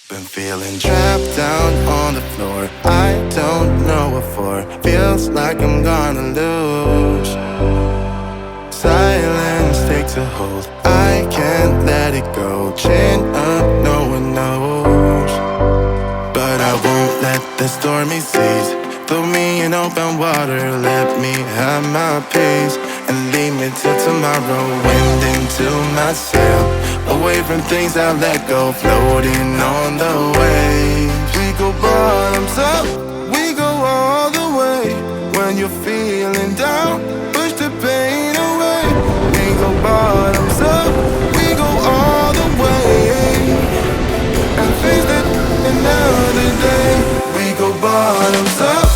Been feeling trapped down on the floor. I don't know what for. Feels like I'm gonna lose. Silence takes a hold. I can't let it go. Chin up, no one knows. But I won't let the stormy seas throw me in open water. Let me have my peace and leave me till tomorrow. Wind into my sail, away from things I let go, floating on the waves. We go bottoms up, we go all the way. When you're feeling down, push the pain away. We go bottoms up, we go all the way. And face that another day. We go bottoms up.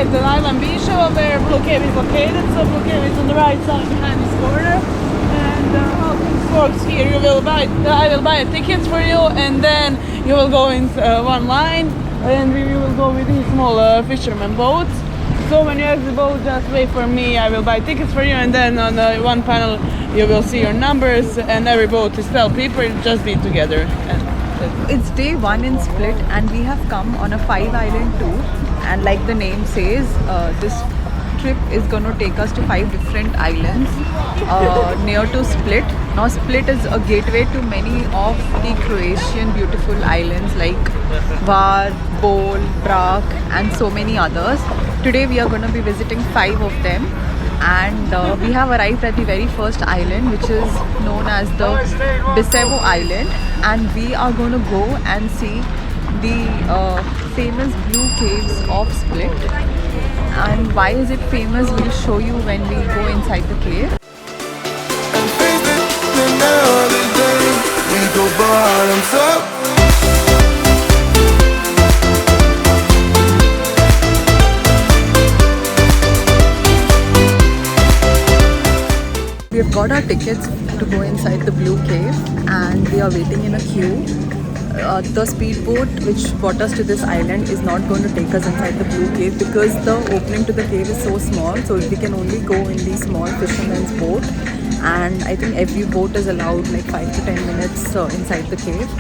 The island Bisevo where Blue Cave is located. So Blue Cave is on the right side behind this corner. And how things works here, I will buy tickets for you, and then you will go in one line, and we will go with these small fisherman boats. So when you have the boat, just wait for me. I will buy tickets for you, and then on one panel you will see your numbers, and every boat is 12 people. Just be together. It's day 1 in Split, and we have come on a 5-island tour. And like the name says, this trip is going to take us to 5 different islands near to Split. Now Split is a gateway to many of the Croatian beautiful islands like Hvar, Bol, Brač and so many others. Today we are going to be visiting 5 of them, and we have arrived at the very first island, which is known as the Bisevo Island, and we are going to go and see the famous blue caves of Split. And why is it famous, we'll show you when we go inside the cave. We go bottoms up. We have got our tickets to go inside the blue cave, and we are waiting in a queue. The speedboat which brought us to this island is not going to take us inside the blue cave because the opening to the cave is so small, so we can only go in the small fisherman's boat, and I think every boat is allowed like 5 to 10 minutes inside the cave.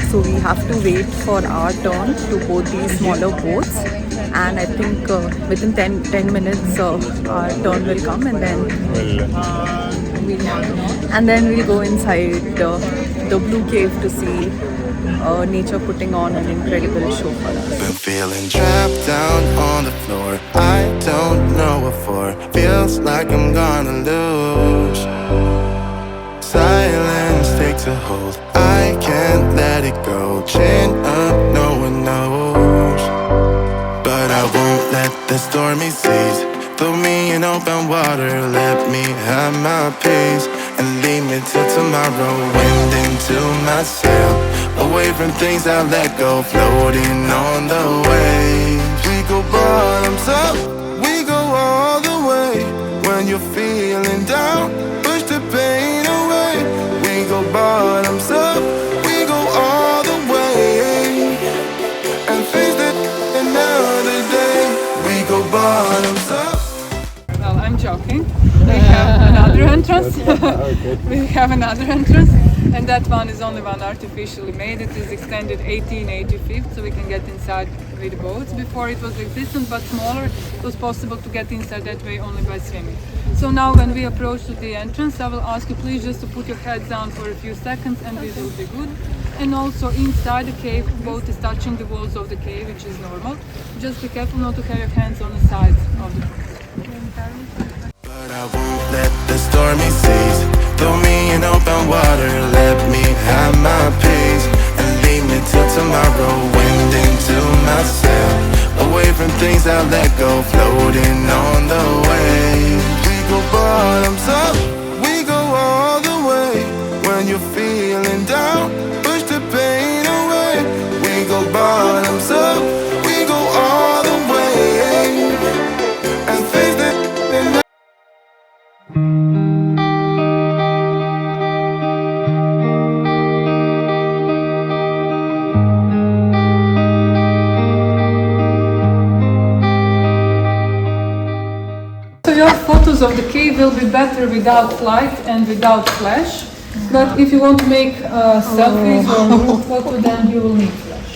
So we have to wait for our turn to board these smaller boats, and I think within 10 minutes our turn will come, and then we'll go inside the blue cave to see nature putting on an incredible show for us. Been feeling trapped down on the floor. I don't know what for. Feels like I'm gonna lose. Silence takes a hold. I can't let it go. Chin up, no one knows. But I won't let the stormy seas throw me in open water. Let me have my peace and leave me till tomorrow. Wind into my sail, away from things I let go, floating on the waves. We go bottoms up, we go all the way. When you're feeling down, push the pain away. We go bottoms up, we go all the way. And face that another day. We go bottoms up. Well, I'm joking. We have another entrance. We have another entrance, and that one is only one artificially made. It is extended 1885, so we can get inside with boats. Before it was existent but smaller. It was possible to get inside that way only by swimming. So now when we approach to the entrance, I will ask you please just to put your heads down for a few seconds, and this will be good. And also inside the cave, boat is touching the walls of the cave, which is normal. Just be careful not to have your hands on the sides of the boat. But I won't let the stormy seas throw me in open water. Let me have my peace and leave me till tomorrow. Wind into my sail, away from things I let go, floating on the waves. We go bottoms up, we go all the way. When you're feeling down, push the pain away. We go bottoms up, we go all the way. And face that your photos of the cave will be better without light and without flash. But if you want to make selfies or group photo, then you will need flash.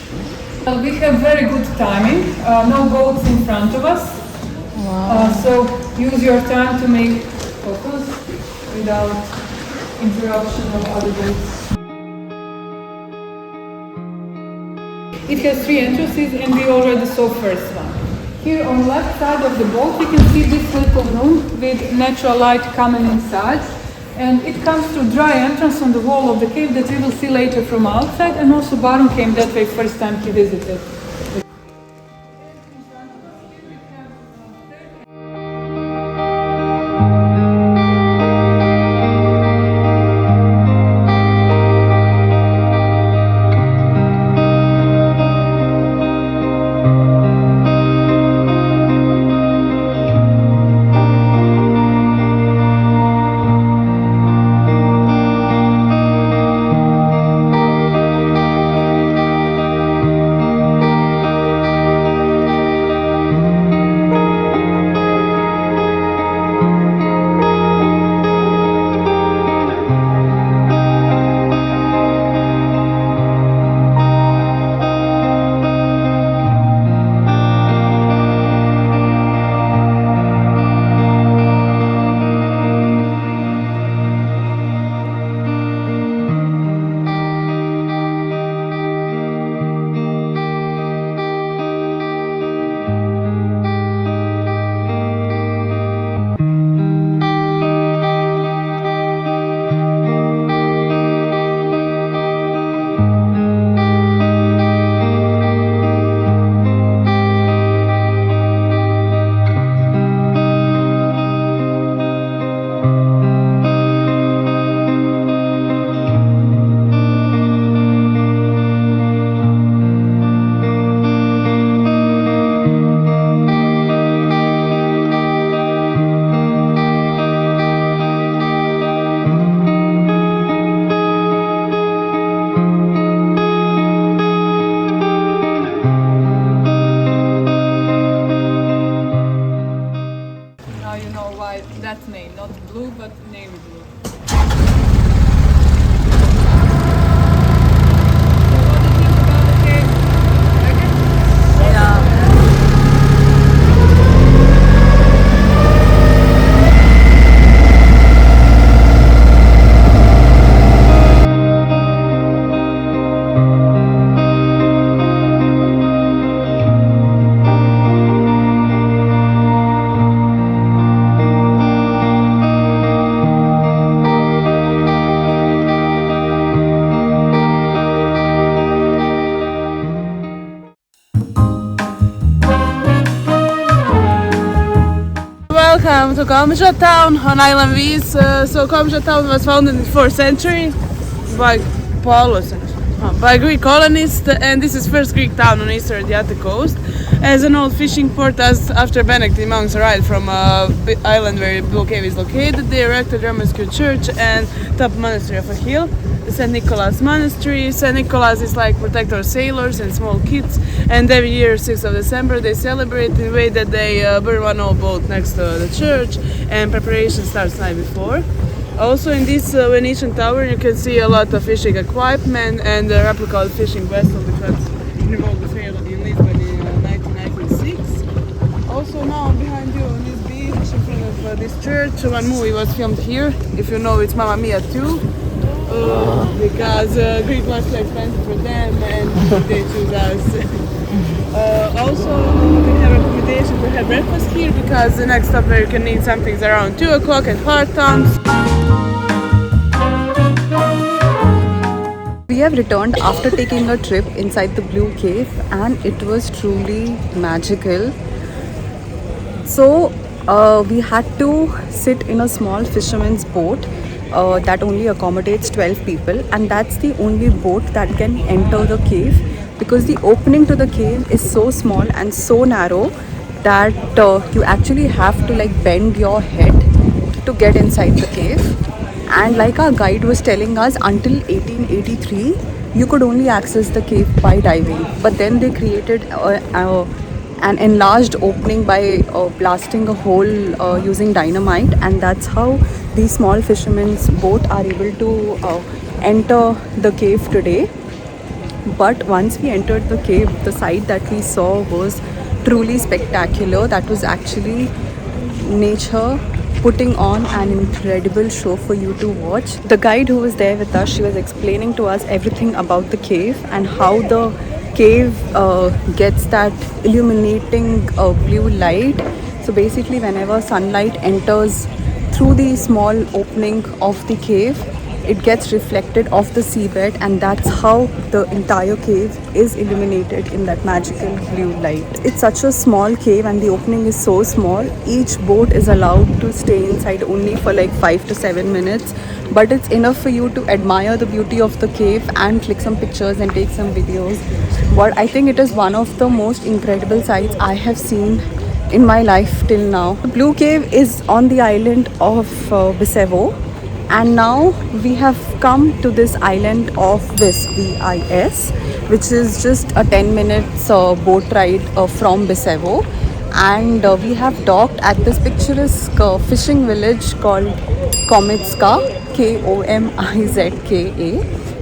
We have very good timing. No boats in front of us. So use your time to make photos without interruption of other boats. It has 3 entrances and we already saw first one. Here on the left side of the boat we can see this little room with natural light coming inside, and it comes to dry entrance on the wall of the cave that we will see later from outside, and also Baron came that way first time he visited. That name, not blue, but navy blue. Welcome to Komiza town on island Vis. So Komiza town was founded in the 4th century by by Greek colonists, and this is first Greek town on eastern Adriatic coast. As an old fishing port, as after Benedictine monks arrived from island where Blue Cave is located, they erected Roman church and top monastery of a hill, the St. Nicholas Monastery. St. Nicholas is like protector of sailors and small kids, and every year 6th of December they celebrate in the way that they burn one old boat next to the church, and preparation starts night before. Also in this Venetian tower you can see a lot of fishing equipment and a replica of fishing vessel that was involved the failed in Lisbon in 1996. Also now behind you on this beach in front of this church, one movie was filmed here. If you know, it's Mamma Mia 2. Because Greek was too expensive for them and they choose us. Also we have accommodation to have breakfast here, because the next stop where you can eat something is around 2 o'clock at Hvar Party. We have returned after taking a trip inside the Blue Cave, and it was truly magical. So we had to sit in a small fisherman's boat that only accommodates 12 people, and that's the only boat that can enter the cave, because the opening to the cave is so small and so narrow that you actually have to like bend your head to get inside the cave. And like our guide was telling us, until 1883 you could only access the cave by diving, but then they created an enlarged opening by blasting a hole using dynamite, and that's how these small fishermen's boat are able to enter the cave today. But once we entered the cave, the sight that we saw was truly spectacular. That was actually nature putting on an incredible show for you to watch. The guide who was there with us, she was explaining to us everything about the cave and how the cave gets that illuminating blue light. So basically, whenever sunlight enters through the small opening of the cave, it gets reflected off the seabed, and that's how the entire cave is illuminated in that magical blue light. It's such a small cave and the opening is so small. Each boat is allowed to stay inside only for like 5 to 7 minutes, but it's enough for you to admire the beauty of the cave and click some pictures and take some videos. But I think it is one of the most incredible sights I have seen in my life till now. The Blue Cave is on the island of Bisevo, and now we have come to this island of Vis, V-I-S, which is just a 10 minutes boat ride from Bisevo. And we have docked at this picturesque fishing village called Komiza, Komizka.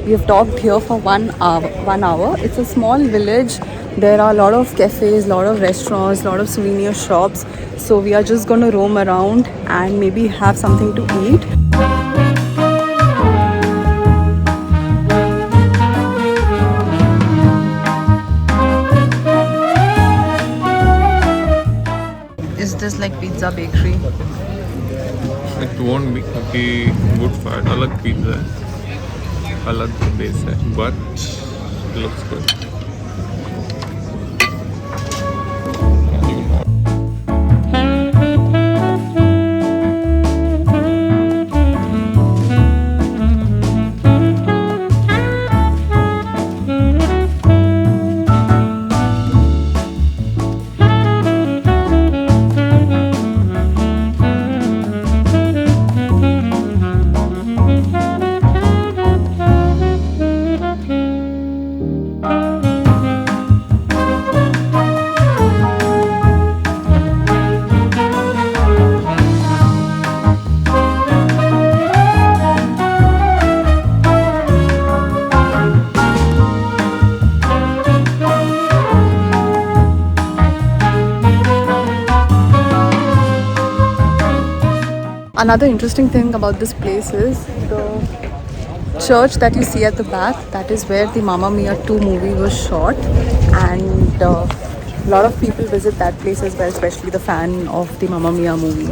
We have docked here for 1 hour. It's a small village. There are a lot of cafes, a lot of restaurants, a lot of souvenir shops. So we are just going to roam around and maybe have something to eat. Is this like pizza bakery? It won't be क्योंकि wood fired अलग pizza है, अलग base है, but it looks good. Another interesting thing about this place is the church that you see at the back. That is where the Mamma Mia 2 movie was shot, and a lot of people visit that place as well, especially the fan of the Mamma Mia movie.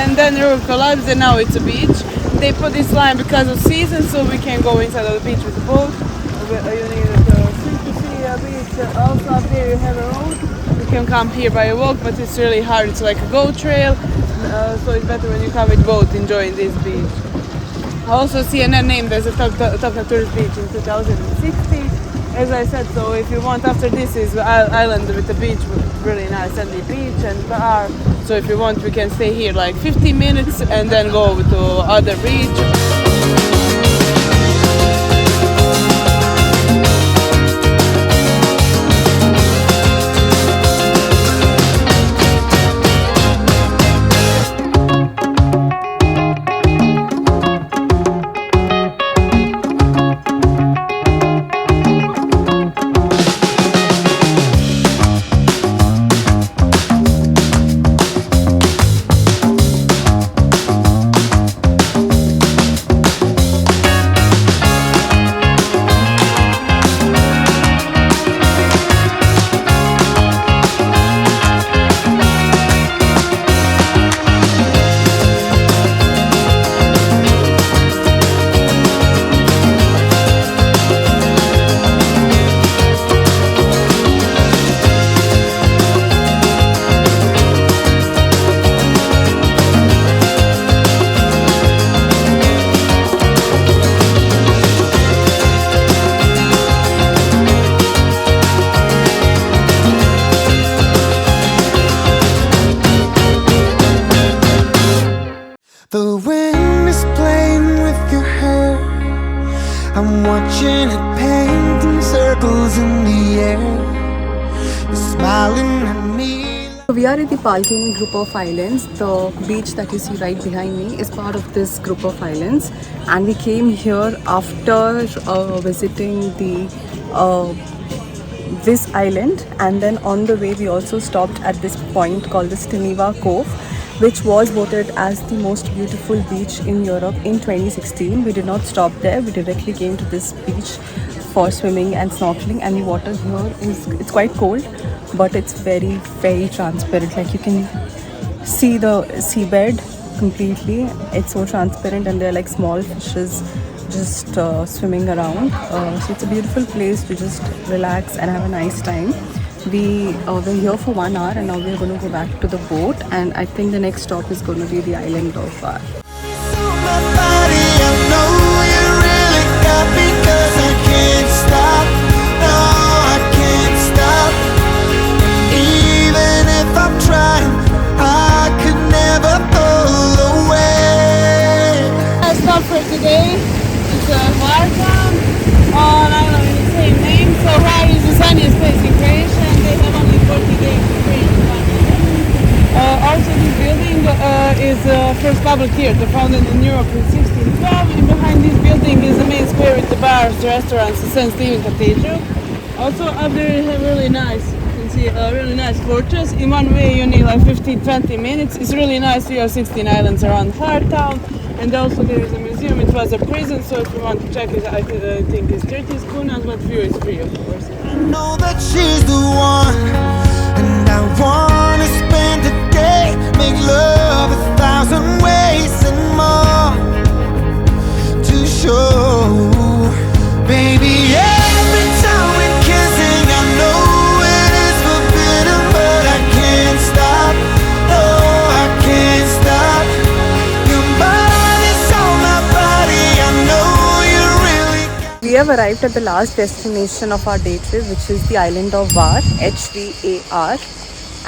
And then the river collapsed and now it's a beach. They put this line because of season, so we can go inside of the beach with the boat. You need to swim to see a beach. Also up there you have a road. You can come here by a walk, but it's really hard. It's like a goat trail, so it's better when you come with boat enjoying this beach. Also CNN named as a top tourist beach in 2016. As I said, so if you want, after this is island with the beach, really nice sandy beach and bar. So if you want, we can stay here like 15 minutes and then go to other beach. candles in the air. You're smiling at me. So we are at the Palkini group of islands. The beach that you see right behind me is part of this group of islands, and we came here after visiting the this island, and then on the way we also stopped at this point called the Stiniva Cove, which was voted as the most beautiful beach in Europe in 2016. We did not stop there. We directly came to this beach for swimming and snorkeling, and the water here it's quite cold, but it's very transparent. Like you can see the seabed completely. It's so transparent, and there are like small fishes just swimming around. So it's a beautiful place to just relax and have a nice time. We were here for 1 hour, and now we're going to go back to the boat, and I think the next stop is going to be the island of Hvar. My body, I know you really got me, 'cause I can't stop. No, I can't stop. Even if I'm trying, I could never pull away. Last stop for today is Hvar town on island with the same name. So Hvar is the sunniest place in Croatia, and they have only 40 days to free. Also, this building is first public theatre founded in Europe in 1612. And behind this building is the main square with the bars, the restaurants, the St. Stephen Cathedral. Also, up there you have really nice. You can see a really nice fortress. In one way, you need like 15-20 minutes. It's really nice. We have 16 islands around Hvar town, and also there is a museum. It was a prison, so if you want to check it, I think it's 30 kunas, but view is free, of course. I know that she's the one, and I wanna spend a day, make love 1,000 ways and more to show. Baby, every time we're kissing, I know it is forbidden, but I can't stop. No, I can't stop. Your body's on my body, I know you really got. We have arrived at the last destination of our day trip, which is the island of Hvar, Hvar,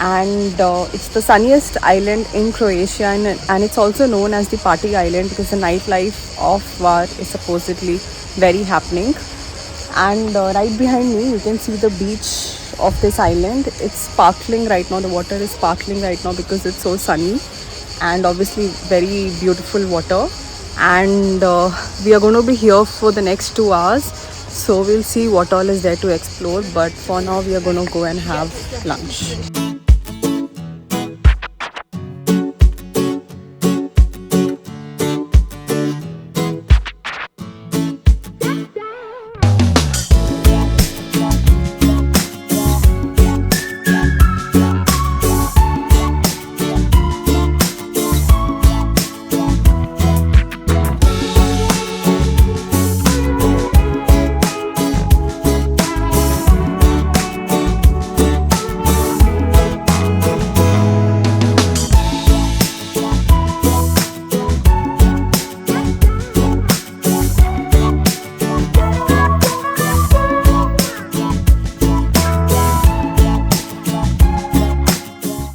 and it's the sunniest island in Croatia, and it's also known as the party island because the nightlife of Hvar is supposedly very happening. And right behind me you can see the beach of this island. It's sparkling right now. The water is sparkling right now because it's so sunny, and obviously very beautiful water. And we are going to be here for the next 2 hours, so we'll see what all is there to explore, but for now we are going to go and have lunch.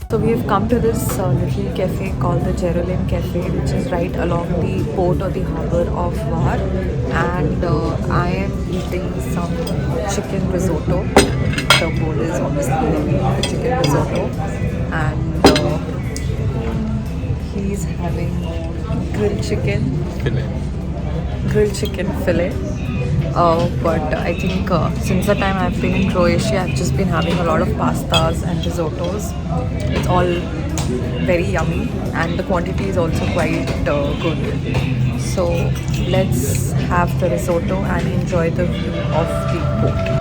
So we have come to this little cafe called the Jerusalem Cafe, which is right along the port or the harbour of Hvar, and I am eating some chicken risotto. The bowl is obviously the chicken risotto, and he's having grilled chicken fillet. But I think since the time I've been in Croatia, I've just been having a lot of pastas and risottos. It's all very yummy, and the quantity is also quite good. So let's have the risotto and enjoy the view of the port.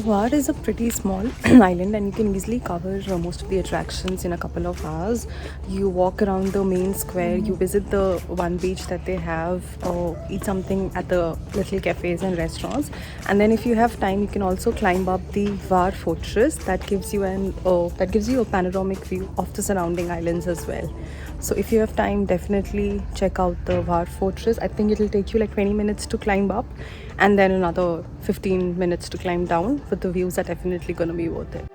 Hvar is a pretty small island and you can easily cover most of the attractions in a couple of hours. You walk around the main square, you visit the one beach that they have, or eat something at the little cafes and restaurants. And then if you have time, you can also climb up the Hvar fortress that gives you a panoramic view of the surrounding islands as well. So if you have time, definitely check out the Hvar fortress. I think it'll take you like 20 minutes to climb up and then another 15 minutes to climb down, but the views are definitely gonna be worth it.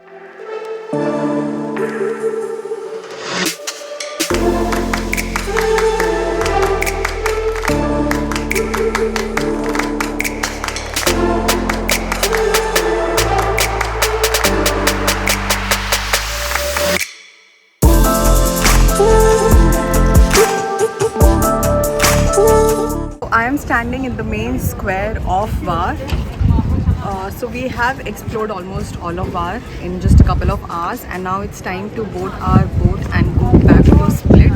I am standing in the main square of Hvar. So we have explored almost all of Hvar in just a couple of hours, and now it's time to board our boat and go back to Split.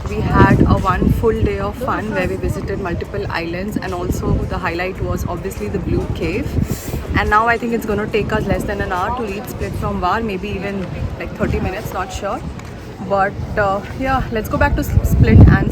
We had a one full day of fun where we visited multiple islands, and also the highlight was obviously the Blue Cave. And now I think it's going to take us less than an hour to reach Split from Hvar, maybe even like 30 minutes, not sure. But yeah, let's go back to Split and